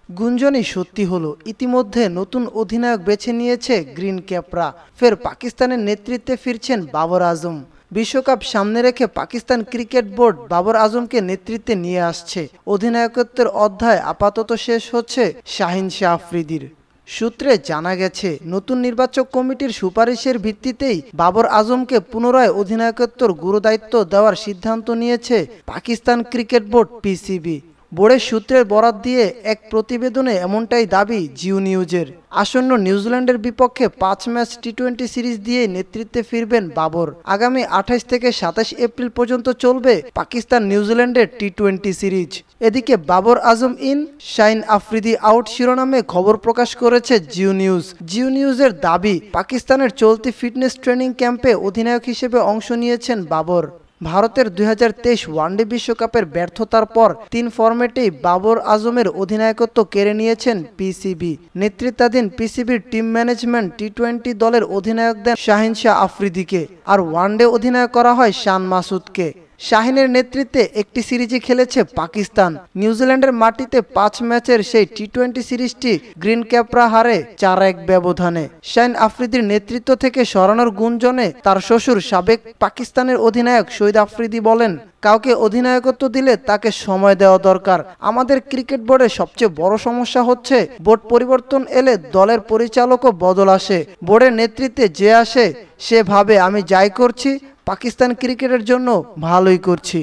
গুঞ্জনই সত্যি হলো, ইতিমধ্যে নতুন অধিনায়ক বেছে নিয়েছে গ্রিন ক্যাপরা। ফের পাকিস্তানের নেতৃত্বে ফিরছেন বাবর আজম। বিশ্বকাপ সামনে রেখে পাকিস্তান ক্রিকেট বোর্ড বাবর আজমকে নেতৃত্বে নিয়ে আসছে। অধিনায়কত্বের অধ্যায় আপাতত শেষ হচ্ছে শাহিন শাহ আফ্রিদির। সূত্রে জানা গেছে, নতুন নির্বাচক কমিটির সুপারিশের ভিত্তিতেই বাবর আজমকে পুনরায় অধিনায়কত্বের গুরুদায়িত্ব দেওয়ার সিদ্ধান্ত নিয়েছে পাকিস্তান ক্রিকেট বোর্ড পিসিবি। বোর্ডের সূত্রের বরাত দিয়ে এক প্রতিবেদনে এমনটাই দাবি জিও নিউজের। আসন্ন নিউজিল্যান্ডের বিপক্ষে 5 ম্যাচ টি-20 সিরিজ দিয়ে নেতৃত্বে ফিরবেন বাবর। আগামী 28 থেকে 27 এপ্রিল পর্যন্ত চলবে পাকিস্তান নিউজিল্যান্ডের টি-20 সিরিজ। এদিকে বাবর আজম ইন, শাহিন আফ্রিদি আউট শিরোনামে খবর প্রকাশ করেছে জিও নিউজ। জিও নিউজের দাবি, পাকিস্তানের চলতি ফিটনেস ট্রেনিং ক্যাম্পে অধিনায়ক হিসেবে অংশ নিয়েছেন বাবর। ভারতের 2023 ওয়ানডে বিশ্বকাপের ব্যর্থতার পর 3 ফরম্যাটেই বাবর আজমের অধিনায়কত্ব কেড়ে নিয়েছেন পিসিবি। নেতৃত্বাধীন পিসিবির টিম ম্যানেজমেন্ট টি-20 দলের অধিনায়ক দেন শাহিন শাহ আফ্রিদিকে, আর ওয়ানডে অধিনায়ক করা হয় শান মাসুদকে। শাহিনের নেতৃত্বে একটি সিরিজই খেলেছে পাকিস্তান। নিউজিল্যান্ডের মাটিতে 5 ম্যাচের সেই টি-20 সিরিজটি গ্রিন ক্যাপরা হারে 4-1 ব্যবধানে। শাহিন আফ্রিদির নেতৃত্ব থেকে সরানোর গুঞ্জনে তার শ্বশুর সাবেক পাকিস্তানের অধিনায়ক শহীদ আফ্রিদি বলেন, কাউকে অধিনায়কত্ব দিলে তাকে সময় দেওয়া দরকার। আমাদের ক্রিকেট বোর্ডের সবচেয়ে বড় সমস্যা হচ্ছে বোর্ড পরিবর্তন এলে দলের পরিচালকও বদল আসে। বোর্ডের নেতৃত্বে যে আসে সে ভাবে আমি যাই করছি পাকিস্তান ক্রিকেটের জন্য ভালোই করছি।